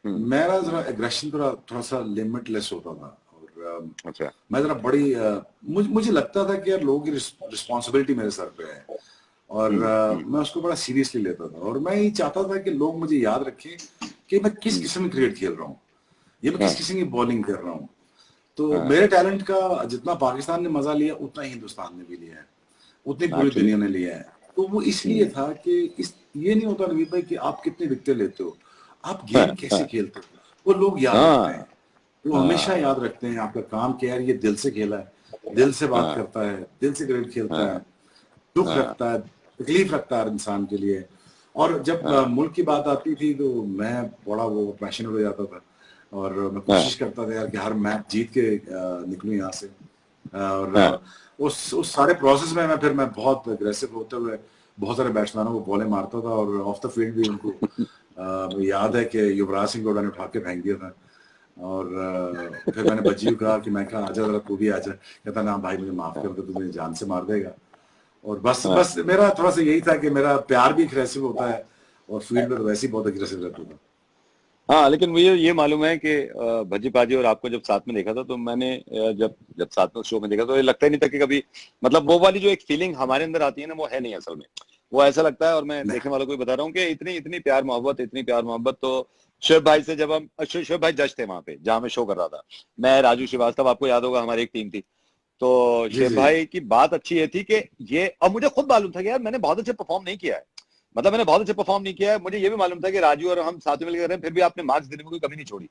मेरा जरा एग्रेशन थोड़ा थोड़ा सा लिमिटलेस होता था। और अच्छा। मैं जरा बड़ी मुझे लगता था कि यार लोगों की रिस्पॉन्सिबिलिटी मेरे सर पे है, और मैं उसको बड़ा सीरियसली लेता था। और मैं ये चाहता था कि लोग मुझे याद रखें कि मैं किस किस्म की क्रिकेट खेल रहा हूँ, ये मैं किस किस्म की बॉलिंग कर रहा हूँ। तो मेरे टैलेंट का जितना पाकिस्तान ने मजा लिया उतना ही हिंदुस्तान ने भी लिया है, उतनी पूरी दुनिया ने लिया है। तो वो इसलिए था कि इस ये नहीं होता नवीद भाई कि आप कितने विकेट लेते हो, आप गेम कैसे खेलते हो, वो लोग याद रखते हैं। वो हमेशा याद रखते हैं आपका काम क्या है, ये दिल से खेला है, दिल से बात करता है, दिल से क्रिकेट खेलता है, दुख रखता है, तकलीफ रखता है इंसान के लिए। और जब मुल्क की बात आती थी तो मैं बड़ा वो पैशनेट हो जाता था, और मैं कोशिश करता था यार कि हर मैच जीत के निकलूं यहाँ से। और उस सारे प्रोसेस में मैं बहुत अग्रेसिव होते हुए बहुत सारे बैट्समैनों को बॉलें मारता था, और ऑफ द फील्ड भी उनको याद है कि युवराज सिंह को मैंने उठा के फेंक दिया था। और फिर मैंने बज्जी को कहा कि मैं कहा आजा जरा तू भी आजा, कहता ना भाई मुझे माफ कर दे, तू मुझे जान से मार देगा। और बस बस मेरा थोड़ा सा यही था कि मेरा प्यार भी अग्रेसिव होता है, और फील्ड में तो वैसे ही बहुत अग्रेसिव रहता था। हाँ, लेकिन मुझे ये मालूम है कि भज्जी पाजी और आपको जब साथ में देखा था, तो मैंने जब जब साथ में शो में देखा तो ये लगता ही नहीं था कि कभी, मतलब वो वाली जो एक फीलिंग हमारे अंदर आती है ना, वो है नहीं असल में। वो ऐसा लगता है, और मैं देखने वालों को भी बता रहा हूँ कि इतनी इतनी प्यार मोहब्बत, इतनी प्यार मोहब्बत तो शोएब भाई से, जब हम शोएब भाई जज थे वहां पे जहां मैं शो कर रहा था, मैं राजू श्रीवास्तव, आपको याद होगा हमारी एक टीम थी। तो जी शोएब जी। भाई की बात अच्छी ये थी कि ये, अब मुझे खुद मालूम था कि यार मैंने बहुत अच्छे परफॉर्म नहीं किया है, मतलब मैंने बहुत अच्छे परफॉर्म नहीं किया है। मुझे ये भी मालूम था कि राजू और हम साथ में मिलकर रहे हैं, फिर भी आपने मार्क्स देने में कोई कमी नहीं छोड़ी।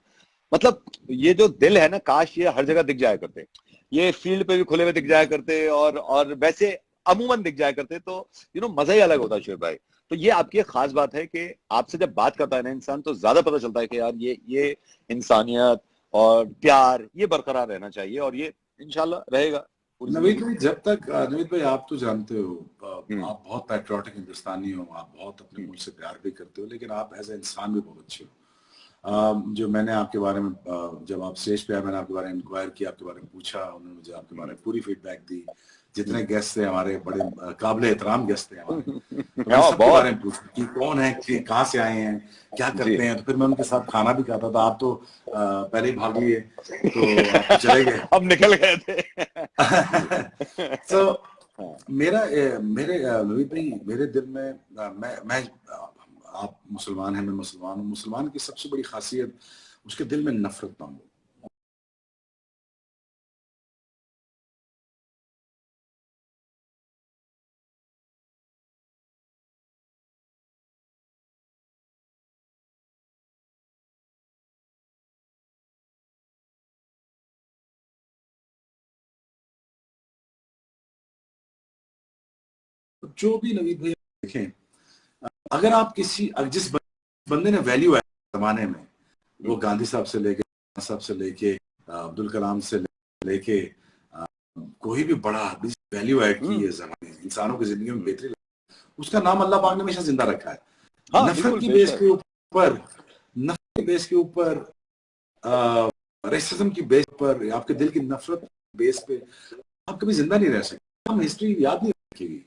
मतलब ये जो दिल है ना, काश ये हर जगह दिख जाया करते, ये फील्ड पे भी खुले हुए दिख जाया करते, और वैसे अमूमन दिख जाया करते, तो मजा ही अलग होता है शोएब भाई। तो ये आपकी एक खास बात है कि आपसे जब बात करता है ना इंसान, तो ज्यादा पता चलता है कि यार ये इंसानियत और प्यार ये बरकरार रहना चाहिए, और ये इंशाल्लाह रहेगा पूरी नवीद जिंदगी। भाई जब तक नवीद भाई आप तो जानते हो, हम्म। आप बहुत पैट्रियोटिक हिंदुस्तानी हो, आप बहुत अपने मुल्क से प्यार भी करते हो, लेकिन आप एज ए इंसान भी बहुत अच्छे हो। जो मैंने आपके बारे में जब आप स्टेज पे आए, मैंने आपके बारे में इंक्वायर किया, आपके बारे में पूछा, उन्होंने मुझे आपके बारे में पूरी फीडबैक दी। जितने गेस्ट थे हमारे बड़े काबिल एहतराम गेस्ट थे हमारे, तो मैंने हाँ, सबके बारे बहुत। में पूछा कि कौन है, कि कहाँ से आए हैं, क्या जी। करते हैं। तो फिर मैं उनके साथ खाना भी खाता था। आप तो पहले ही भाग लिए, तो आप तो चले गए। अब निकल गए थे। जी। तो हाँ। मेरे नवीद भाई मेरे दिल में मैं आप मुसलमान हैं, मैं मुसलमान हूँ। मुसलमान की सबसे बड़ी खासियत उसके दिल में नफरत ना हो। जो भी नवीद भाई देखें, अगर आप जिस बंदे ने वैल्यू है जमाने में, वो गांधी साहब से लेके साहब से लेके अब्दुल कलाम से लेके कोई भी बड़ा वैल्यू ऐड की है जमाने इंसानों की जिंदगी में बेहतरी, उसका नाम अल्लाह पाक ने हमेशा जिंदा रखा है। हाँ, नफरत बिल्कुल, की बेस बेशक। के ऊपर, नफरत की बेस के ऊपर, रेसिज्म की बेस पर, आपके दिल की नफरत बेस पे आप कभी जिंदा नहीं रह सकते। हम हिस्ट्री याद नहीं रखेगी।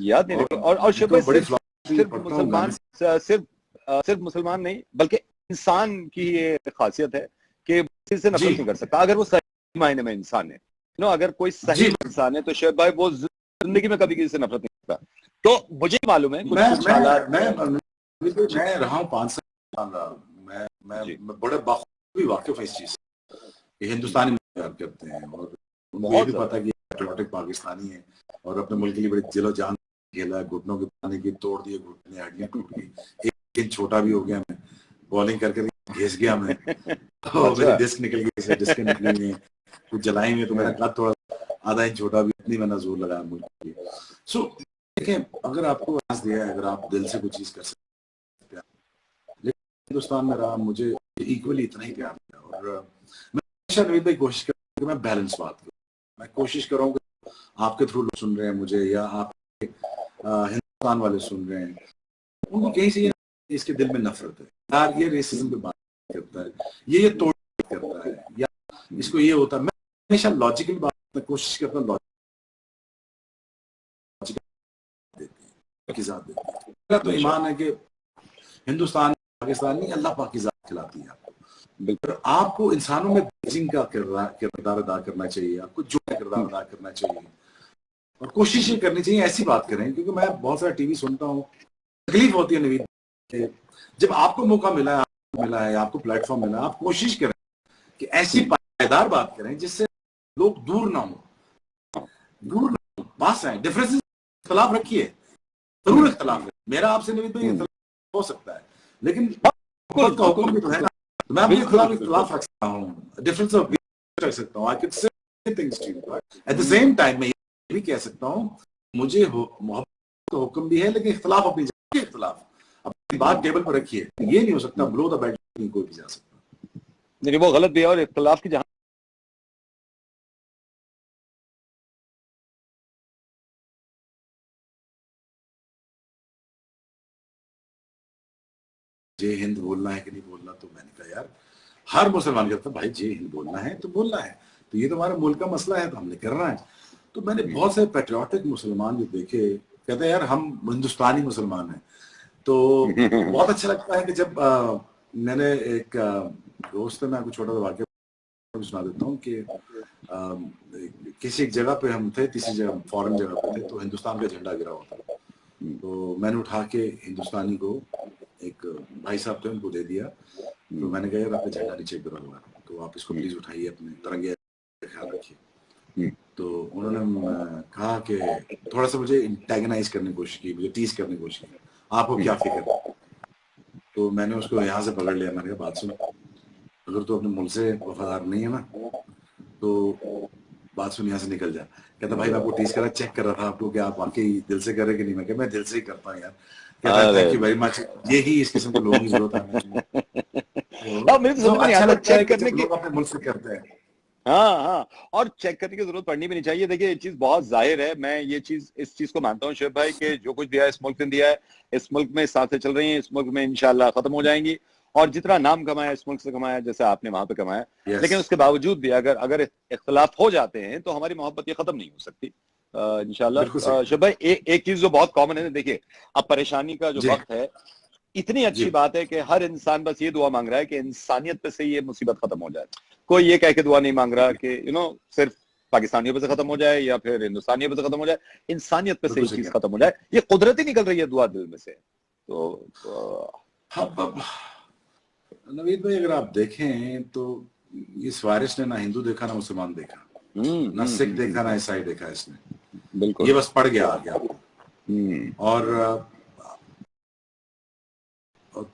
याद नहीं रखे, और और मैं शिव तो भाई बड़ी सिर्फ फिलोसफी सिर्फ पढ़ता हूँ गांधी। मुसलमान, सिर्फ मुसलमान नहीं, बल्कि इंसान की ये खासियत है कि वो किसी से जी नफरत नहीं कर सकता, अगर वो सही मायने में इंसान है। अगर कोई सही जी। इंसान है, तो शिव भाई वो जिंदगी में कभी किसी से नफरत नहीं करता। तो मुझे मालूम है कुछ मैं कुछ मैं हालात। जी। मैं रहा हूँ 5 साल जी। मैं बड़े बखूबी वाकिफ है इस चीज से। हिंदुस्तानी मुझे प्यार करते हैं, और उनको ये बहुत भी ज्यादा। पता है कि पैट्रियोटिक पाकिस्तानी है, और अपने मुल्क के लिए बड़ी दिलो जान खेला है। घुटनों के पानी की तोड़ दिए, घुटने हड्डियां टूट गई, एक इंच छोटा भी हो गया मैं, बॉलिंग करके घिस गया मैं। तो मेरी अच्छा। डिस्क निकल गई, डिस्क निकली हुई है, कुछ जलाई हुई है, तो मेरा हाँ। कद थोड़ा आधा इंच छोटा भी, इतनी मैंने जोर लगाया मुल्क के लिए। सो देखें, अगर आपको आस दिया है, अगर आप दिल से कोई चीज कर सकते हैं, लेकिन हिंदुस्तान में रहा, मुझे इक्वली इतना ही प्यार दिया। और मैं हमेशा नवीद भाई कोशिश कर रहा हूं कि मैं बैलेंस बात करूं। मैं कोशिश कर रहा हूँ कि आपके थ्रू लोग सुन रहे हैं मुझे, या आप हिंदुस्तान वाले सुन रहे हैं, उनको कहीं से इसके दिल में नफरत है, यार ये रेसिज्म पे बात करता है, ये तोड़ करता है, या इसको ये होता है। मैं हमेशा लॉजिकल बात में कोशिश करता हूँ, देते हैं की जात देते हैं। मेरा तो ईमान है कि हिंदुस्तान पाकिस्तान नहीं, अल्लाह पाक की जात खिलाती है आपको। बिल्कुल। आपको इंसानों में बीजिंग का किरदार अदा करना चाहिए, आपको जो किरदार अदा करना चाहिए और कोशिश ये करनी चाहिए ऐसी बात करें, क्योंकि मैं बहुत सारा टीवी सुनता हूँ, तकलीफ होती है नवीद, जब आपको मौका मिला है, आपको प्लेटफॉर्म मिला, आप कोशिश करें कि ऐसी पायदार बात करें जिससे लोग दूर ना हो, पास आए। डिफरेंसेस, इख्तलाफ रखिए, जरूर इख्तलाफ है, मेरा आपसे नवीद भाई इख्तलाफ हो सकता है, लेकिन मोहब्बत का हुक्म भी तो है ना। मैं आपके खिलाफ इख्तलाफ रख सकता हूँ, डिफरेंस ऑफ व्यू रख सकता हूँ, I can say things to you, at the same time मैं ये भी कह सकता हूँ मुझे मोहब्बत का हुक्म भी है, लेकिन इख्तलाफ अपनी जगह, इख्तलाफ अपनी बात टेबल पर रखिए। ये नहीं हो सकता ब्लो द बेड कोई भी जा सकता, नहीं वो गलत भी है। और इख्तलाफ की जहां जय हिंद बोलना है कि नहीं बोलना, तो मैंने कहा यार हर मुसलमान कहता भाई जय हिंद बोलना है तो बोलना है, तो ये तो हमारे मुल्क का मसला है तो हमने करना है। तो मैंने बहुत से पेट्रियाटिक मुसलमान जो देखे, कहते हैं यार हम हिंदुस्तानी मुसलमान हैं। तो बहुत अच्छा लगता है कि जब मैंने एक दोस्त है, मैं आपको छोटा सा वाक्य सुना देता हूँ कि किसी एक जगह पे हम थे, तीसरी जगह फॉरेन जगह पे थे, तो हिंदुस्तान का झंडा गिरा हुआ था, तो मैंने उठा के हिंदुस्तानी को, एक भाई साहब थे, उनको दे दिया। तो मैंने कहा यार आपका झंडा नीचे गिरा हुआ है, तो आप इसको प्लीज उठाइए, अपने तिरंगे का ख्याल रखिए। तो उन्होंने कहा कि थोड़ा सा मुझे इंटेगनाइज करने की कोशिश की, मुझे टीज करने की कोशिश की, आपको क्या फिक्र है। तो मैंने उसको यहाँ से पकड़ लिया, मैंने कहा बात सुन, अगर तू अपने मुल्क से वफादार नहीं है ना तो बात सुन, यहाँ से निकल जा। कहता भाई मैं आपको टीज करा, चेक कर रहा था आपको, क्या आप वाकई दिल से कर रहे कि नहीं। मैं मैं दिल से ही करता हूँ यार। कहता है थैंक यू वेरी मच, यही इस किस्म के लोगों की जरूरत है। मेरे तो समझ में नहीं अच्छा आता लगता है चेक कि करने जब की। लोग अपने मुल्क से करते हैं। हाँ हाँ, और चेक करने की जरूरत पड़नी भी नहीं चाहिए। देखिए ये चीज बहुत जाहिर है, मैं ये चीज इस चीज को मानता हूँ शुएब भाई कि जो कुछ दिया है इस मुल्क ने दिया है, इस मुल्क में सांसें चल रही हैं, इस मुल्क में इंशाल्लाह खत्म हो जाएंगी। और जितना नाम कमाया इस मुल्क से कमाया, जैसे आपने वहां पे कमाया, लेकिन उसके बावजूद भी अगर अगर इख्तलाफ हो जाते हैं तो हमारी मोहब्बत ये खत्म नहीं हो सकती बिल्कुल इंशाल्लाह। सही शुएब भाई एक चीज जो बहुत कॉमन है, देखिए अब परेशानी का जो जी वक्त है, इतनी अच्छी जी बात है कि हर इंसान बस ये दुआ मांग रहा है कि इंसानियत पे से ये मुसीबत खत्म हो जाए। कोई ये कह के दुआ नहीं मांग रहा कि सिर्फ पाकिस्तानियों पे से खत्म हो जाए या फिर हिंदुस्तानियों पे से खत्म हो जाए, इंसानियत पे से ये बिल्कुल चीज सही। खत्म हो जाए। ये कुदरती निकल रही है दुआ दिल में से। तो अब नवीद भाई अगर आप देखें तो इस वायरस ने ना हिंदू देखा ना मुसलमान देखा, ना सिख देखा ना ईसाई देखा, इसने बिल्कुल। ये बस पड़ गया आ गया। और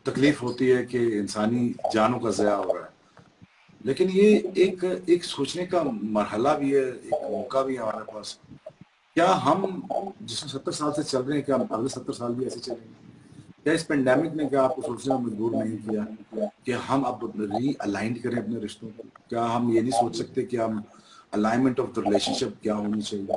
तकलीफ होती है कि इंसानी जानों का ज़या हो रहा है, लेकिन ये एक एक सोचने का मरहला भी है, एक मौका भी है हमारे पास। क्या हम जिसमें 70 साल से चल रहे हैं, क्या हम अगले 70 साल भी ऐसे चलेंगे? क्या इस पेंडेमिक ने क्या आपको सोचने में मजबूर नहीं किया कि हम अब रीअलाइन करें अपने रिश्तों को? क्या हम ये नहीं सोच सकते कि हम अलाइनमेंट ऑफ द रिलेशनशिप क्या होनी चाहिए?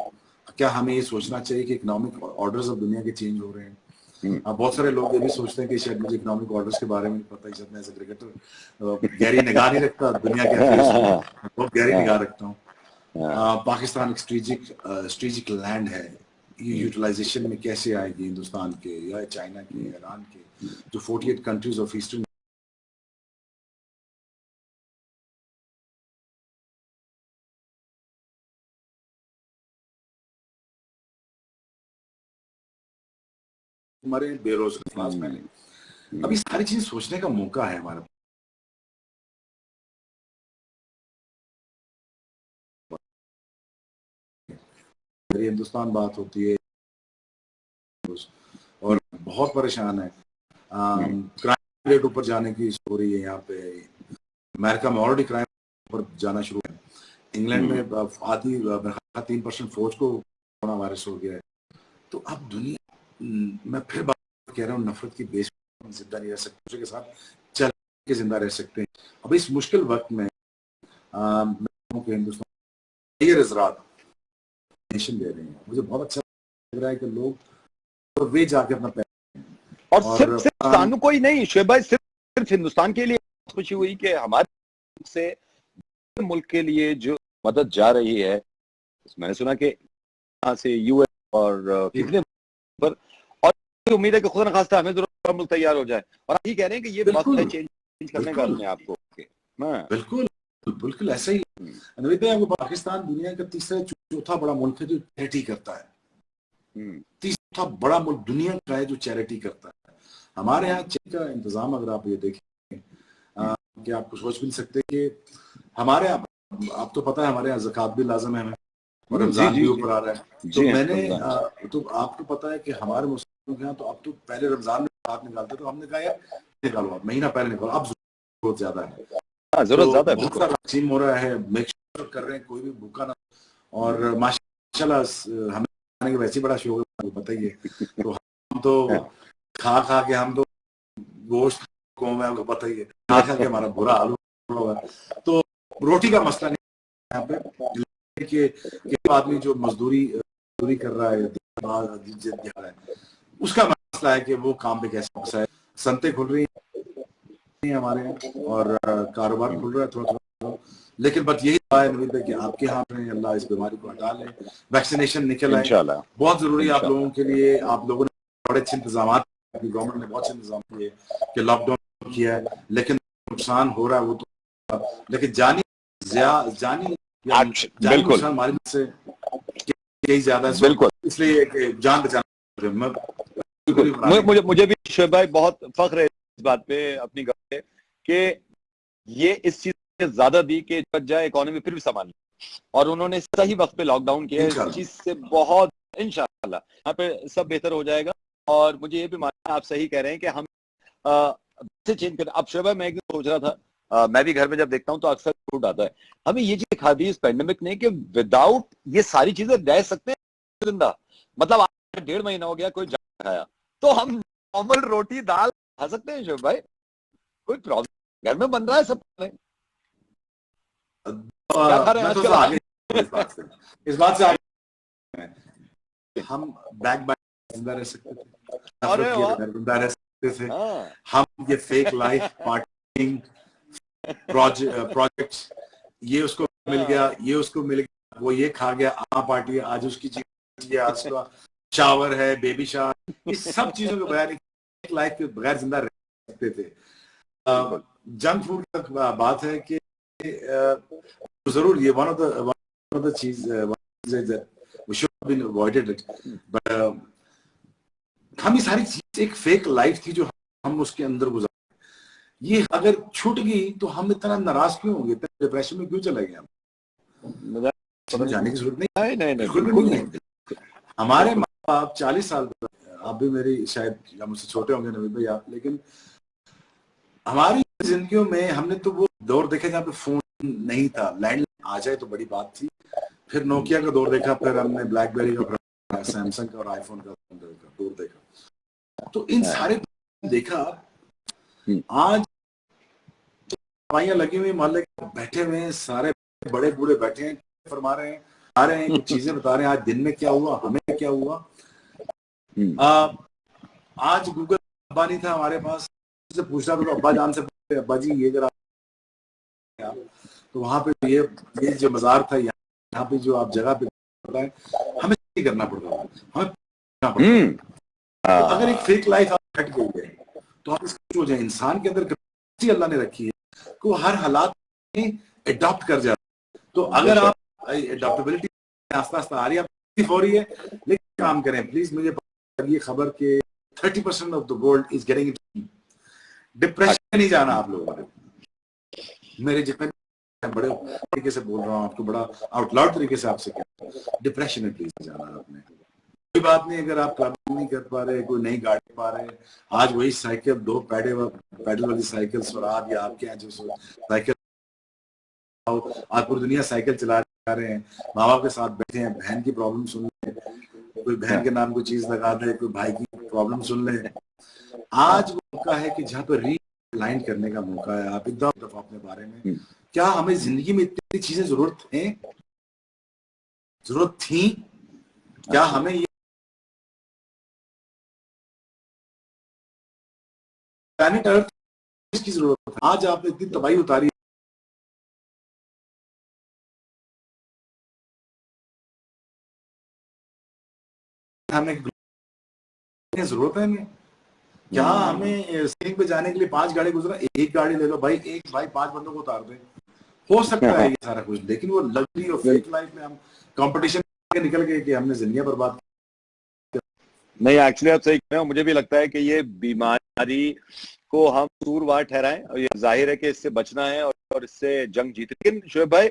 क्या हमें ये सोचना चाहिए कि इकोनॉमिक ऑर्डर्स ऑफ दुनिया के चेंज हो रहे हैं? बहुत सारे लोग ये भी सोचते हैं कि शायद मुझे इकोनॉमिक ऑर्डर्स के बारे में नहीं पता, शायद मैं एज ए क्रिकेटर गहरी निगाह नहीं रखता दुनिया के अफेयर्स में, बहुत गहरी निगाह रखता हूँ। पाकिस्तान एक स्ट्रेटेजिक लैंड है, ये यूटिलाइजेशन में कैसे आएगी हिंदुस्तान के या चाइना के, ईरान के, जो 48 कंट्रीज ऑफ ईस्टर्न मरे, बेरोजगार फैले। अभी सारी चीजें सोचने का मौका है हमारे। हिंदुस्तान बात होती है और बहुत परेशान है, क्राइम रेट ऊपर जाने की हो रही है यहाँ पे। अमेरिका में ऑलरेडी क्राइम ऊपर जाना शुरू है। इंग्लैंड में आधी 3% फौज को कोरोना वायरस हो गया है। तो अब दुनिया, मैं फिर बात कह रहा हूँ, नफरत की बेस पर जिंदा नहीं रह सकते, के साथ चल के जिंदा रह सकते हैं। अब इस मुश्किल वक्त में हिंदुस्तान ये नजरात नेशन दे रहे हैं, मुझे बहुत अच्छा लग रहा है कि लोग वे जाके अपना और सिर्फ तानुको ही नहीं शुएब भाई, सिर्फ हिंदुस्तान के लिए खुशी हुई कि हमारे से मुल्क के लिए जो मदद जा रही है, मैंने सुना कि यहाँ से यूएस और कितने पर, और उम्मीद है कि खुदा न खास्ता हमें जरूर मुल्क तैयार हो जाए। और आप ये कह रहे हैं कि ये वक्त है चेंज करने का अपने आप को। बिल्कुल बिल्कुल ऐसा ही। नवीद भाई, आपको पाकिस्तान दुनिया का तीसरा चौथा बड़ा मुल्क है जो चैरिटी करता है। तीसरा बड़ा मुल्क दुनिया का है जो चैरिटी करता है। हमारे यहाँ चैरिटी का इंतजाम अगर आप ये देखें कि आपको सोच भी नहीं सकते कि हमारे यहाँ, आप तो पता है हमारे यहाँ ज़कात भी लाज़िम है हमें, और रमजान भी ऊपर आ रहा है। तो मैंने तो आपको पता है कि हमारे मुस्लिम के यहाँ तो अब तो पहले रमजान में ज़कात निकालते, तो हमने कहा यार निकालो, आप महीना पहले निकालो, अब बहुत ज्यादा है, जरूरत ज्यादा है, बहुत सारा तकसीम हो रहा है, मेक श्योर कर रहे हैं कोई भी भूखा ना। और माशाल्लाह हमें खाने का वैसे ही बड़ा शौक है, आपको पता ही है। तो हम तो खा खा के, हम तो गोश्त को में आपको पता ही है, खा खा के हमारा बुरा हाल हुआ। तो रोटी का मसला नहीं यहाँ पे कि आदमी जो मजदूरी कर रहा है उसका मसला है कि वो काम पे कैसे फंसा है। संतें खुल रही हैं हमारे यहाँ और कारोबार खुल रहा है थोड़ा थोड़ा, लेकिन बस यही दुआ है नवीद भाई कि आपके हाथ में अल्लाह इस बीमारी को हटा ले, वैक्सीनेशन निकल आए, बहुत जरूरी है आप लोगों के लिए। आप लोगों ने बड़े अच्छे इंतजाम, गवर्नमेंट ने बहुत अच्छे इंतजाम किए कि लॉकडाउन किया है, लेकिन नुकसान हो रहा है वो तो, लेकिन जानी नुकसान हमारी से यही ज्यादा है, बिल्कुल, इसलिए जान बचाना। मुझे भी शोएब भाई बहुत फख्र है इस बात पे अपनी गवाह कि ये इस चीज से ज्यादा दी कि बच जाए इकोनॉमी फिर भी संभाल, और उन्होंने सही वक्त पे लॉकडाउन किया, इस चीज से बहुत इंशाल्लाह यहाँ पे सब बेहतर हो जाएगा। और मुझे ये भी मानना, आप सही कह रहे हैं कि हम से चेंज कर। अब शोएब भाई, मैं एक दिन सोच रहा था, मैं भी घर में जब देखता हूँ तो अक्सर फूड आता है, हमें ये चीज दिखा दी इस पेंडेमिक ने कि विदाउट ये सारी चीजें रह सकते हैं जिंदा। मतलब आज 1.5 महीना हो गया कोई खाया, तो हम नॉर्मल रोटी दाल खा सकते हैं शोएब भाई, कोई प्रॉब्लम, घर में बन रहा है सब। क्या खा रहे हैं आजकल आगे इस बात से आगे हम बैक जिंदा रह सकते थे, जिंदा रह सकते थे। हम ये फेक लाइफ पार्टिंग प्रोजेक्ट्स, ये उसको मिल गया, ये उसको मिल गया, वो ये खा गया, पार्टी आज उसकी चीज, आज का शावर है, बेबी शावर, इस सब चीजों के बगैर लाइफ के बगैर जिंदा रह सकते थे। जंक फूड का बात है कि जरूर ये वन ऑफ द चीज we should have been avoided it, but हम ये सारी चीज एक फेक लाइफ थी जो हम उसके अंदर गुजारे, ये अगर छूट गई तो हम इतना नाराज क्यों होंगे, इतना डिप्रेशन में क्यों चले गए हम? जाने की जरूरत नहीं, बिल्कुल नहीं। हमारे माँ बाप 40 साल, आप भी मेरी शायद मुझसे छोटे होंगे नवीद भाई आप, लेकिन हमारी जिंदगियों में हमने तो वो दौर देखे जहाँ पे फोन नहीं था, लैंडलाइन आ जाए तो बड़ी बात थी, फिर नोकिया का दौर देखा, फिर हमने ब्लैकबेरी का, सैमसंग का और आईफोन का दौर देखा। तो इन सारे देखा, आज दवाइयां लगी हुई, मोहल्ले बैठे हुए हैं, सारे बड़े बूढ़े बैठे हैं, फरमा रहे हैं, आ रहे हैं, कुछ चीजें बता रहे हैं, आज दिन में क्या हुआ, हमें क्या हुआ। आज गूगल अब्बा नहीं था हमारे पास, से पूछ रहा था तो अब्बा जान से पूछते, अब्बा जी ये जरा, तो वहां पे ये जो मजार था, यहाँ पे जो आप जगह पे है, हमें करना पड़ रहा है, हमें करना पड़ रहा है। तो अगर एक फेक लाइफ आप हट गई है तो आप इसको हो जाए, इंसान के अंदर कैपेसिटी अल्लाह ने रखी है को हर हालात में एडॉप्ट कर जाता है। तो अगर आप एडॉप्टेबिलिटी आस्ता आस्ता आ रही है, हो रही है, लेकिन काम करें प्लीज। मुझे ये खबर के 30% of the world is getting depression नहीं जाना आप लोगों ने, मेरे जितने बड़े तरीके से बोल रहा हूँ आपको, बड़ा आउटलाउड तरीके से आपसे कह, डिप्रेशन में प्लीज जाना आपने, कोई बात नहीं। अगर आप क्लबिंग नहीं कर पा रहे, कोई नई गाड़ी पा रहे, आज वही साइकिल, 2 पैडल वाली साइकिल स्वराज, या आपके यहाँ जो साइकिल, आज पूरी दुनिया साइकिल चला रहे हैं, माँ बाप के साथ बैठे हैं, बहन की प्रॉब्लम सुन ले, कोई बहन के नाम कोई चीज लगा दे, कोई भाई की प्रॉब्लम सुन ले। आज मौका है कि जहाँ पर रीलाइन करने का मौका है। आप एकदम दफा अपने बारे में, क्या हमें जिंदगी में इतनी चीजें जरूरत थी, क्या हमें ये प्लैनेट अर्थ की जरूरत है? आज आपने इतनी तबाही उतारी, हमें जरूरत है नहीं, क्या हमें सीलिंग पे जाने के लिए 5 गाड़ी गुजरा, एक गाड़ी ले लो भाई, एक भाई 5 बंदों को उतार दे, हो सकता है ये सारा कुछ। लेकिन वो लग्जरी और फेक लाइफ में हम कंपटीशन निकल गए कि हमने जिंदगी बर्बाद। नहीं, एक्चुअली आप सही कह रहे हो। मुझे भी लगता है कि ये बीमारी को हम कसूरवार ठहराएं और ये जाहिर है कि इससे बचना है और इससे जंग जीते। लेकिन शोएब भाई,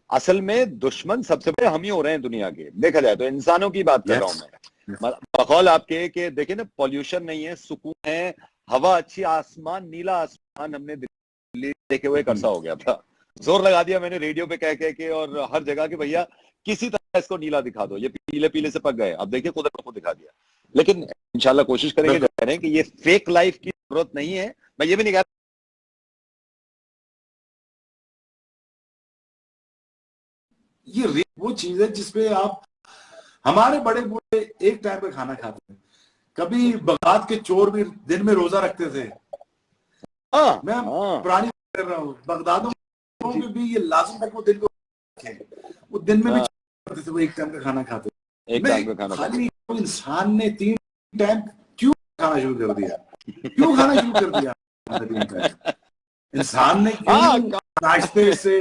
असल में दुश्मन सबसे बड़े हम ही हो रहे हैं दुनिया के। देखा जाए तो इंसानों की बात कर रहा हूं मैं। बकौल आपके कि देखिए ना, पॉल्यूशन नहीं है, सुकून है, हवा अच्छी, आसमान नीला, आसमान हमने दिल्ली देखे हुए कर्सा हो गया था। जोर लगा दिया मैंने रेडियो पे कह के और हर जगह के भैया किसी तरह इसको नीला दिखा दो, ये पीले पीले से पक गए। अब देखिए कुदरत को दिखा दिया। लेकिन इंशाल्लाह कोशिश करेंगे कि ये फेक लाइफ की जरूरत नहीं है। मैं ये भी नहीं कह ये वो चीज है जिसपे आप, हमारे बड़े बूढ़े एक टाइम पे खाना खाते थे। कभी बगदाद के चोर भी दिन में रोजा रखते थे। मैं पुरानी कर रहा हूँ, बगदाद में भी ये लाजिम था कि वो दिन को वो दिन में भी करते थे, वो एक टाइम का खाना खाते थे। एक टाइम का खाना खाली इंसान ने 3 टाइम क्यों खाना शुरू कर दिया? क्यों खाना शुरू कर दिया? 3 टाइम इंसान ने क्यों? नाश्ते से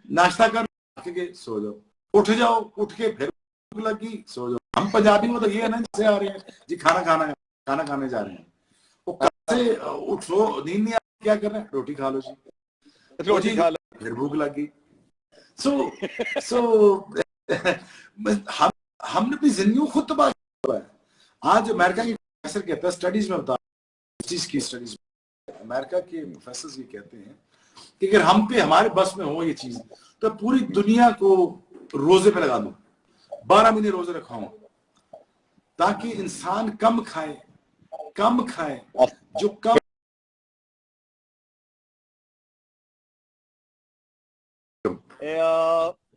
नाश्ता कर के सो जाओ, उठ जाओ, उठ के फिर भूख लगी सो जाओ। हम पंजाबी में तो ये है ना, जैसे आ रहे हैं जी खाना खाना है, खाना खाने जा रहे हैं, वो कब से उठ सो, नींद नहीं आ, क्या कर रहे हैं? रोटी खा लो जी, रोटी खा लो, फिर भूख लगी। सो हमने अपनी जिंदगी को खुद तबाह किया है। आज अमेरिका के प्रोफेसर कहता है, स्टडीज में बता, चीज की स्टडीज में अमेरिका के प्रोफेसर ये कहते हैं कि अगर हम पे हमारे बस में हो ये चीज, तो पूरी दुनिया को रोजे पे लगा दूं, 12 महीने रोजे रखाऊं, ताकि इंसान कम खाए, जो कम।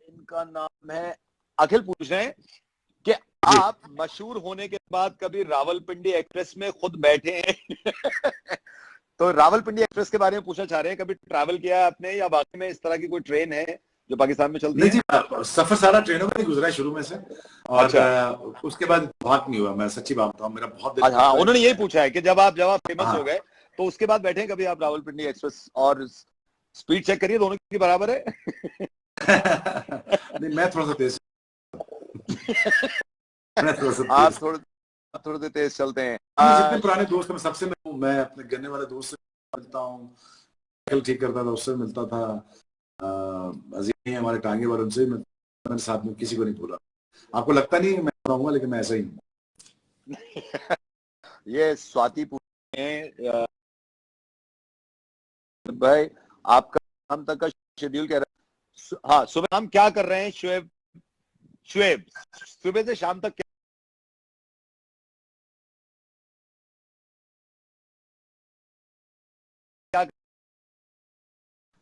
इनका नाम है अखिल, पूछ रहे हैं कि आप मशहूर होने के बाद कभी रावलपिंडी एक्सप्रेस में खुद बैठे हैं? तो रावलपिंडी एक्सप्रेस के बारे में पूछना चाह रहे हैं, कभी ट्रैवल किया आपने या बाकी में इस तरह की कोई ट्रेन है जो पाकिस्तान में चलती है? जी, सफर सारा ट्रेनों में गुजरा है शुरू में से, और उसके बाद भाग नहीं हुआ। मैं सच्ची बात बताऊं, मेरा बहुत दिल। हाँ, उन्होंने यही पूछा है कि जब आप फेमस हो गए तो उसके बाद बैठे कभी आप रावलपिंडी एक्सप्रेस? और स्पीड चेक करिए, दोनों की बराबर है। नहीं, मैं थोड़ा सा तेज आप थोड़े तेज चलते हैं। जितने पुराने दोस्त हैं, सबसे मैं अपने गन्ने वाले दोस्त से मिलता हूँ, ठीक करता था, उससे मिलता था। अजीम हमारे टांगे वाले, उनसे मैंने साथ में किसी को नहीं भूला। आपको लगता नहीं मैं बताऊंगा, लेकिन मैं ऐसा ही हूँ। ये स्वाति पूछे भाई, आपका शाम तक का शेड्यूल क्या रहा? हाँ, सुबह हम क्या कर रहे हैं शुएब? सुबह से शाम तक क्या?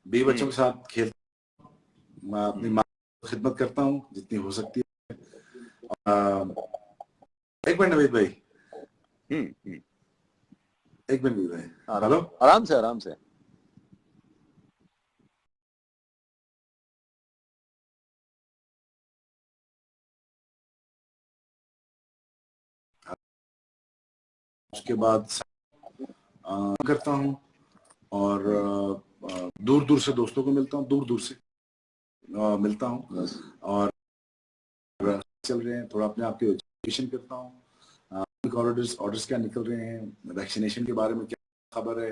बीवी बच्चों के साथ खेल, मैं अपनी माँ की खिदमत करता हूँ जितनी हो सकती है। एक मिनट नवीद भाई, एक मिनट नवीद भाई, हेलो, आराम से। उसके बाद करता हूँ, और दूर दूर से दोस्तों को मिलता हूँ, दूर से मिलता हूँ, और चल रहे हैं, थोड़ा अपने आप की एजुकेशन करता हूँ। ऑर्डर्स क्या निकल रहे हैं, वैक्सीनेशन के बारे में क्या खबर है,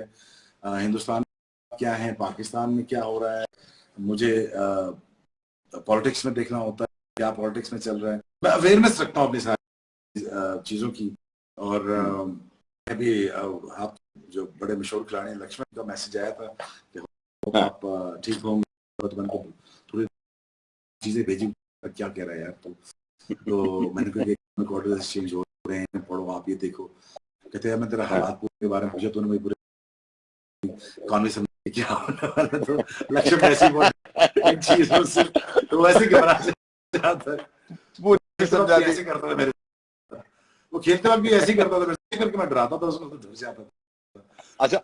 हिंदुस्तान क्या है, पाकिस्तान में क्या हो रहा है। मुझे पॉलिटिक्स में देखना होता है, क्या पॉलिटिक्स में चल रहा है। मैं अवेयरनेस रखता हूँ अपनी सारी चीजों की। और अभी आप जो बड़े मशहूर खिलाड़ी लक्ष्मण का मैसेज आया था कि आप ठीक होंगे, तो मैंने थोड़ी चीजें भेजी, क्या कह रहा है यार, तो मैंने कहा ऑर्डर एक्सचेंज हो रहे हैं, पढ़ो आप, ये देखो। कहते हैं मैं तेरा हालात के बारे में पूछा, तूने मुझे पूरे कॉन्वेंशन क्या होने वाला, तो लक्ष्मण ऐसी इन चीजों से तो वैसे घबरा जाता है, वो ऐसे करता था मेरे, वो खेलते वक्त भी ऐसे ही करता था, वैसे करके मैं डराता था उसको, तो डर जाता था। अच्छा,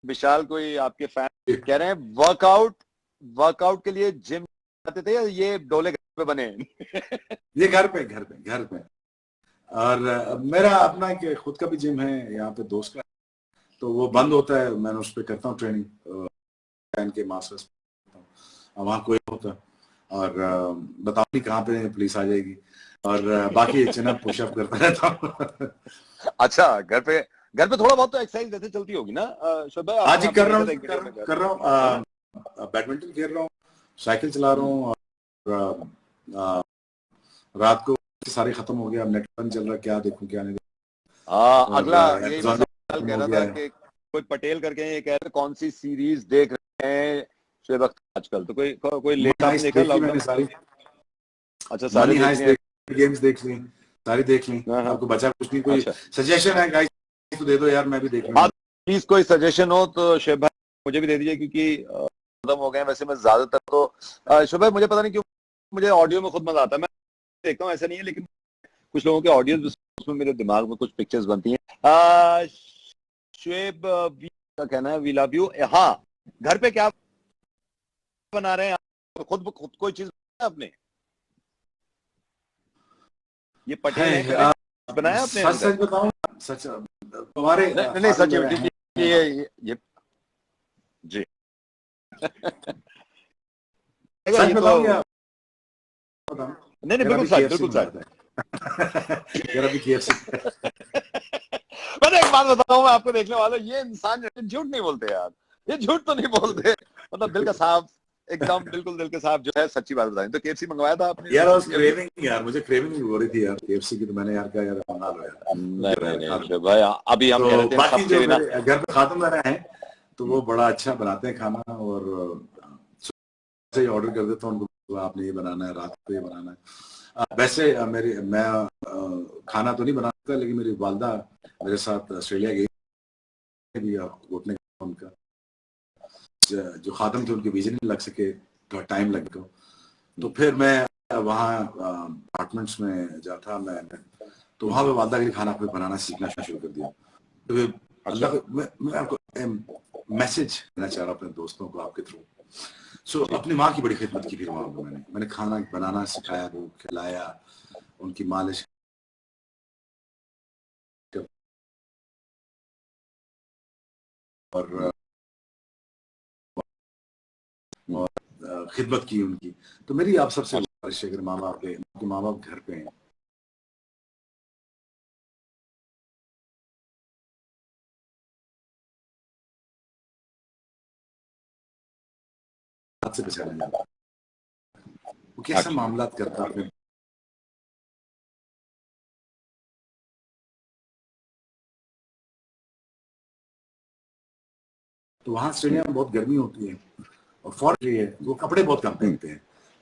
विशाल कोई आपके फैन कह रहे हैं वर्कआउट के लिए जिम जाते थे या ये डोले घर पे बने? ये घर पे और मेरा अपना एक खुद का भी जिम है यहाँ पे, दोस्त का, तो वो बंद होता है, मैंने उस पर करता हूँ ट्रेनिंग, पहन के मास्टर्स, वहाँ कोई होता और बताओ नहीं कहाँ पे पुलिस आ जाएगी, और बाकी चिनअप पुशअप करता रहता हूँ। अच्छा, घर पे थोड़ा बहुत तो एक्सरसाइज वैसे चलती होगी ना शोएब भाई? आज ही कर रहा हूँ, हूँ, बैडमिंटन खेल रहा हूँ, साइकिल चला रहा हूँ, और रात को सारे खत्म हो गया, अब नेटवर्क चल रहा, क्या देखूं क्या नहीं देखूं। हाँ, अगला यही Amazon सवाल कह रहा था कि कोई पटेल करके ये कह रहे कौन सी सीरीज देख रहे हैं शोएब अख्तर आजकल, तो कोई लेटेस्ट आपने देखा लॉकडाउन? सारी, अच्छा, सारी मनी हाइस्ट देखनी है। गेम्स देख ली, सारी देख ली। हाँ, हाँ। आपको बचा कुछ नहीं, कोई अच्छा, सजेशन है गाइस तो दे दो यार, मैं भी देख लूंगा। प्लीज कोई सजेशन हो तो शोएब भाई मुझे भी दे दीजिए, क्योंकि खत्म हो गए हैं। वैसे मैं ज्यादातर तो शोएब भाई मुझे पता नहीं क्यों मुझे ऑडियो में खुद मजा आता है, मैं देखता हूँ, ऐसा नहीं है, लेकिन कुछ लोगों के ऑडियो उसमें मेरे दिमाग में कुछ पिक्चर्स बनती हैं। शोएब का कहना है वी लव यू। हाँ, घर पे क्या बना रहे हैं खुद कोई चीज आपने ये पटेल है कभी बनाया आपने? सच सच बताऊं, सच तुम्हारे नहीं सच है, ये जी सच बताऊं या नहीं बिल्कुल सच यार अभी KFC मैं एक बात बताऊं मैं आपको, देखने वालों, ये इंसान झूठ नहीं बोलते यार, ये झूठ तो नहीं बोलते, मतलब दिल का साफ, एकदम बिल्कुल दिल के साफ जो है सच्ची बात बताएं। तो KFC मंगवाया था आपने यार? क्रेविंग यार, मुझे क्रेविंग हो रही थी यार KFC की, तो मैंने यार क्या यार मंगा लो यार। नहीं भाई, अभी हम कह रहे थे बाकी जो ना घर पे खातम वगैरह हैं तो वो बड़ा अच्छा बनाते हैं खाना, और से ऑर्डर कर देता हूँ उनको, आपने ये बनाना है, रात को ये बनाना है। वैसे मैं खाना तो नहीं बनाता, लेकिन मेरी वालदा मेरे साथ ऑस्ट्रेलिया गई भी, घुटने उनका जो खातम थे उनके वीजे नहीं लग सके, थोड़ा टाइम लग गया, तो फिर मैं वहाँ अपार्टमेंट्स में जाता मैं, तो वहाँ पे वालदा के लिए खाना फिर बनाना सीखना शुरू कर दिया। तो अल्लाह मैं आपको मैसेज देना चाह रहा हूँ अपने दोस्तों को आपके थ्रू। अपनी माँ की बड़ी खिदमत की फिर वहाँ पे मैंने खाना बनाना सिखाया, वो खिलाया, उनकी मालिश और खिदमत की उनकी। तो मेरी आप सबसे गुजारिश है, अगर माँ बाप के माँ बाप घर पे हैं, हाथ से बचाना जाता, वो कैसा मामला करता अपने, तो वहाँ ऑस्ट्रेलिया में बहुत गर्मी होती है और फॉरेन है, वो कपड़े बहुत कम पहनते हैं।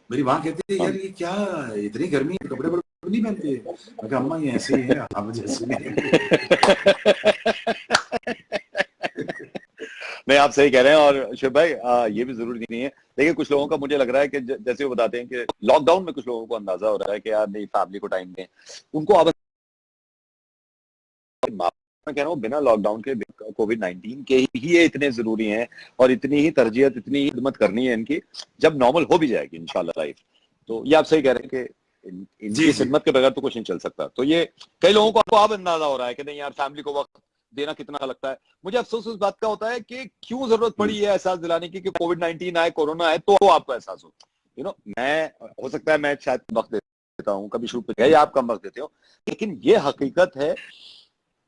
मेरी माँ कहती है यार ये क्या इतनी गर्मी है, कपड़े बड़े नहीं पहनते। मैं कहा अम्मा ये ऐसे ही है, हम जैसे नहीं। नहीं, आप सही कह रहे हैं। और शोएब भाई ये भी जरूरी नहीं है, लेकिन कुछ लोगों का मुझे लग रहा है कि जैसे वो बताते हैं कि लॉकडाउन में कुछ लोगों को अंदाजा हो रहा है कि यार नहीं, फैमिली को टाइम दें, उनको अब मैं कह रहा हूँ बिना लॉकडाउन के कोविड-19 के ही ये इतने जरूरी हैं, और इतनी ही तरजीहत, इतनी ही खिदमत करनी है इनकी, जब नॉर्मल हो भी जाएगी इंशाल्लाह लाइफ। तो ये आप सही कह रहे हैं कि इनकी खिदमत के बगैर तो कुछ नहीं चल सकता। तो ये कई लोगों को अब अंदाजा हो रहा है कि नहीं यार, फैमिली को वक्त देना कितना लगता है। मुझे अफसोस इस बात का होता है कि क्यों जरूरत पड़ी है एहसास दिलाने की कि कोविड-19 आए, कोरोना आए, तो आपको एहसास हो। मैं, हो सकता है मैं शायद वक्त देता हूँ, कभी शुरू पे आप कम वक्त देते हो, लेकिन ये हकीकत है,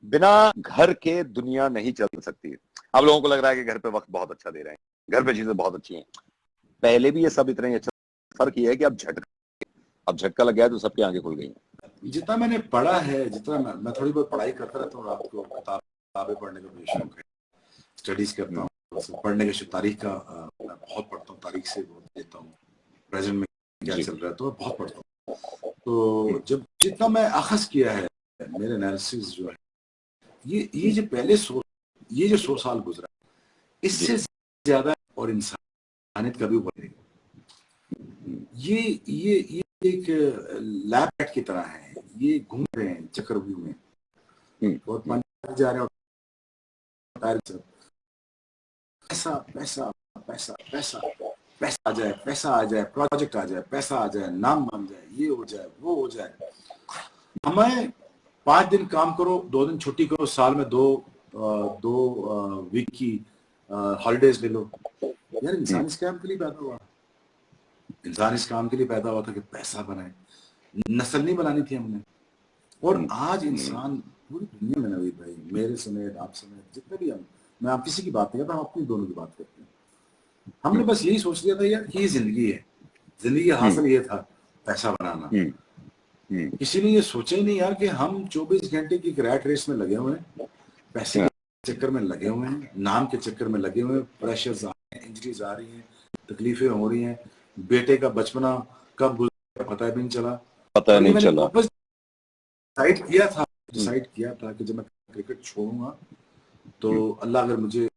बिना घर के दुनिया नहीं चल सकती। अब लोगों को लग रहा है कि घर पे वक्त बहुत अच्छा दे रहे हैं, घर पे चीजें बहुत अच्छी हैं। पहले भी ये सब इतना ही अच्छा, फर्क ये है कि अब झटका लग गया तो सबकी आंखें खुल गई हैं। जितना मैंने पढ़ा है, जितना मैं थोड़ी बहुत पढ़ाई करता रहता हूँ, रात को किताबें पढ़ने का मुझे शौक है, स्टडीज करता हूँ, पढ़ने का तारीख का मैं बहुत पढ़ता हूँ, तारीख से बहुत लेता हूँ, प्रेजेंट में क्या चल रहा है तो मैं बहुत पढ़ता हूँ। तो जब जितना मैं अखज़ किया है, मेरे एनालिसिस जो है, ये जो पहले ये जो 100 साल गुजरा, इससे ज्यादा और इंसानियत कभी बढ़ेगी। ये एक लैब पेट की तरह है, ये घूम रहे हैं चक्रव्यूह में और पानी जा रहे हैं, पैसा पैसा पैसा पैसा पैसा आ जाए, प्रोजेक्ट आ जाए, पैसा आ जाए, नाम बन जाए, ये हो जाए, वो हो जाए। हमें 5 दिन काम करो, 2 दिन छुट्टी करो, साल में दो वीक की हॉलीडेज ले लो। यार इंसान इस काम के लिए पैदा हुआ, इंसान इस काम के लिए पैदा हुआ था कि पैसा बनाए, नस्ल नहीं बनानी थी हमने। और आज इंसान पूरी दुनिया में, नवीद भाई, मेरे समेत, आप समेत, जितने भी हम, मैं आप किसी की बात नहीं करता, हम अपनी दोनों की बात करते हैं। हमने बस यही सोच लिया था यार कि ये जिंदगी है, जिंदगी हासिल ये था पैसा बनाना। किसी ने ये सोचा ही नहीं यार कि हम 24 घंटे की रैट रेस में लगे हुए हैं, पैसे के चक्कर में लगे हुए हैं, नाम के चक्कर में लगे हुए हैं, प्रेशर्स आ रहे हैं, इंजरीज आ रही हैं, तकलीफें हो रही हैं, बेटे का बचपना कब गुजरा पता भी नहीं चला, पता नहीं चला। डिसाइड किया था कि जब मैं क्रिकेट छोड़ूंगा तो अल्लाह अगर मुझे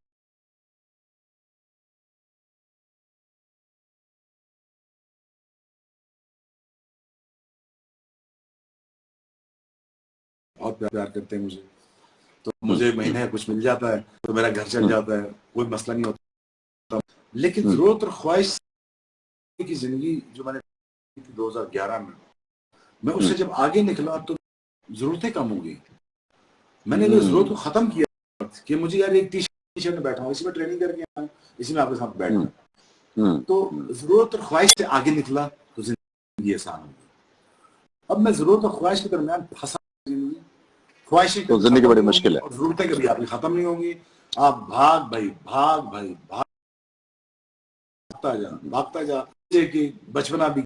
और प्यार करते हैं मुझे, तो मुझे महीने कुछ मिल जाता है तो मेरा घर चल जाता है, कोई मसला नहीं होता। लेकिन जरूरत और ख्वाहिश की जिंदगी जो मैंने 2011 में, मैं उससे जब आगे निकला तो जरूरतें कम हो गई। मैंने ये जरूरत को खत्म किया कि मुझे यार एक टी शर्ट में बैठा हूँ, इसी में ट्रेनिंग करके आया, इसी में आपके साथ बैठा, तो जरूरत और ख्वाहिश से आगे निकला तो जिंदगी आसान हो गई। अब मैं जरूरत और ख्वाहिश के दरमियान फंसा, ख्वाहिशें तो जिंदगी बड़ी मुश्किल है, और जरूरतें कभी आपकी खत्म नहीं होंगी। आप भागता जा कि बचपना भी,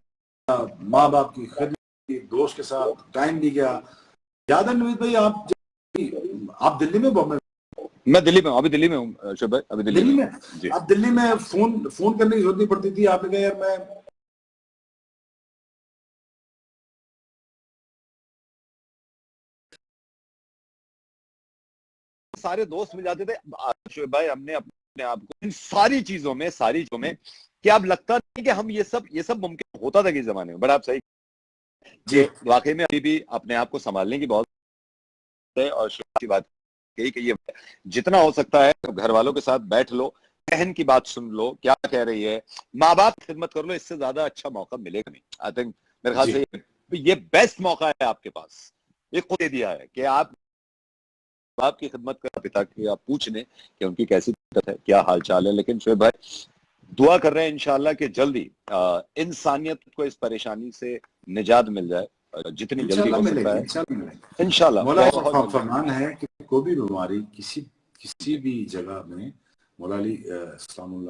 माँ बाप की खिदमत की, दोस्त के साथ टाइम भी गया। याद है नवीद भाई, आप दिल्ली में, बॉम्बे? मैं दिल्ली में हूँ, अभी दिल्ली में हूँ शुभ भाई, अभी दिल्ली में। आप दिल्ली में फोन करने की जरूरत नहीं पड़ती थी, आपने कहा यार मैं सारे दोस्त मिल जाते थे शुभ भाई। हमने अपने आप को इन सारी चीजों में कि अब लगता नहीं कि हम ये सब मुमकिन होता था किस जमाने में। बट आप सही जी, वाकई में अभी भी अपने आप को संभालने की बहुत है। और अच्छी बात यही कि ये जितना हो सकता है घर वालों के साथ बैठ लो, बहन की बात सुन लो, क्या कह रही है, माँ बाप की खिदमत कर लो, इससे ज्यादा अच्छा मौका मिलेगा नहीं। आई थिंक मेरे ख्याल से ये बेस्ट मौका है आपके पास, ये खुद दे दिया है कि आप बाप की खिदमत कर, पिता की आप पूछ लें कि उनकी कैसी तबीयत है, क्या हाल चाल है। लेकिन शोएब भाई दुआ कर रहे हैं इंशाल्लाह कि जल्दी इंसानियत को इस परेशानी से निजात मिल जाए, जितनी जल्दी हो सकता है इंशाल्लाह। मौला का फरमान है कि कोई भी बीमारी किसी भी जगह में, मौला अली सलाम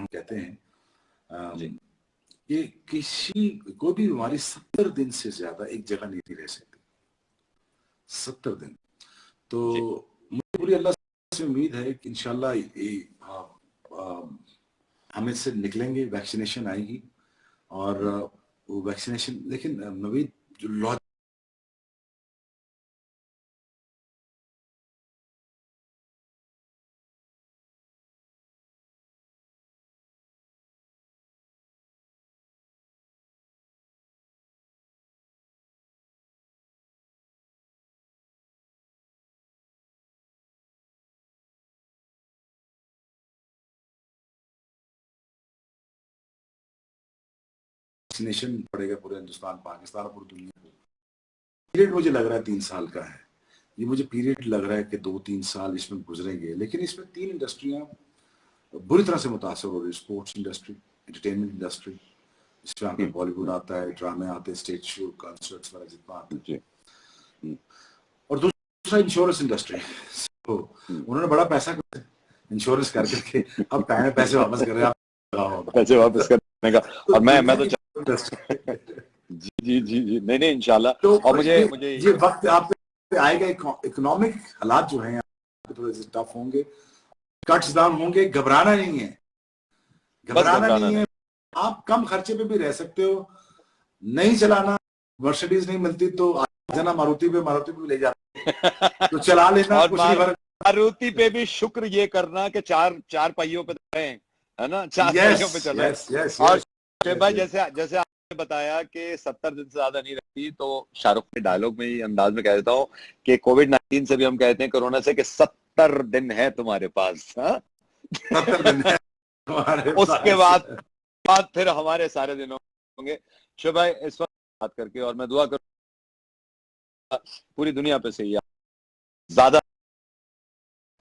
कहते हैं कि कोई भी बीमारी 70 दिन से ज्यादा एक जगह नहीं रह सकती, 70 दिन। तो मुझे पूरी अल्लाह से उम्मीद है कि इंशाल्लाह हम इससे निकलेंगे, वैक्सीनेशन आएगी। और वो वैक्सीनेशन, लेकिन नवीद जो लॉजिक वैक्सीनेशन पड़ेगा पूरे हिंदुस्तान, पाकिस्तान और पूरी दुनिया को। पीरियड मुझे लग रहा है 3 साल का है, ये मुझे पीरियड लग रहा है कि 2-3 साल इसमें गुजरेंगे। लेकिन इसमें 3 इंडस्ट्रियां बुरी तरह से मुतासर हो रही, स्पोर्ट्स इंडस्ट्री, एंटरटेनमेंट इंडस्ट्री, इसमें आपका बॉलीवुड आता है, ड्रामे आते हैं, स्टेज शो, कॉन्सर्ट्स वगैरह जितना आता है, और दूसरा इंश्योरेंस इंडस्ट्री। तो उन्होंने बड़ा पैसा इंश्योरेंस करके अब पैसे वापस कर रहे हैं, पैसे वापस करने का। और मैं तो जी नहीं इंशाल्लाह। तो और मुझे ये वक्त आप पे आएगा, इकोनॉमिक हालात जो हैं थोड़े से टफ होंगे, कट्स डाउन होंगे, घबराना नहीं है, घबराना नहीं है। आप कम खर्चे पे भी रह सकते हो, नहीं चलाना, मर्सिडीज नहीं मिलती तो जाना मारुति पे ले जाना, तो चला लेना। और मारुति पे भी शुक्र ये करना कि चार पहियों पे है ना, 4 पहियों पे चल रहे हैं। और भाई जैसे आपने बताया कि 70 दिन से ज्यादा नहीं रहती, तो शाहरुख के डायलॉग में ही अंदाज में कह देता हूँ कि कोविड-19 से भी हम कहते हैं कोरोना से कि 70 दिन है तुम्हारे पास। 70 दिन है उसके बाद फिर हमारे सारे दिन होंगे। शुभ भाई इस वक्त बात करके, और मैं दुआ करूँ पूरी दुनिया पे सही है, ज्यादा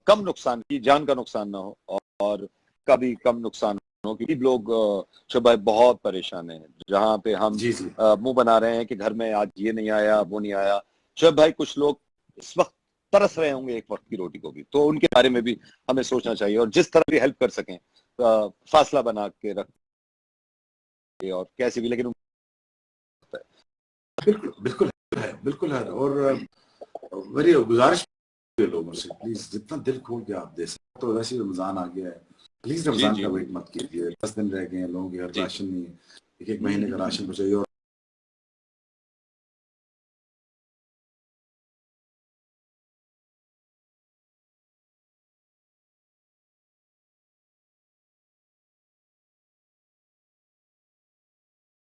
कम नुकसान की जान का नुकसान ना हो और कभी कम नुकसान हो, क्योंकि लोग शोएब भाई बहुत परेशान हैं। जहाँ पे हम जी जी मुंह बना रहे हैं कि घर में आज ये नहीं आया वो नहीं आया, शोएब भाई कुछ लोग इस वक्त तरस रहे होंगे एक वक्त की रोटी को भी, तो उनके बारे में भी हमें सोचना चाहिए और जिस तरह भी हेल्प कर सकें फासला बना के रखे और कैसे भी, लेकिन बिल्कुल बिल्कुल है। और मेरी गुजारिश है लोगों से, प्लीज जितना दिल खोल के आप दे सकते। तो वैसे ही रमजान आ गया है, प्लीज जी रमजान जी का वेट मत कीजिए। 10 दिन रह गए हैं, लोगों के घर जी राशन नहीं है, एक महीने का राशन को चाहिए। और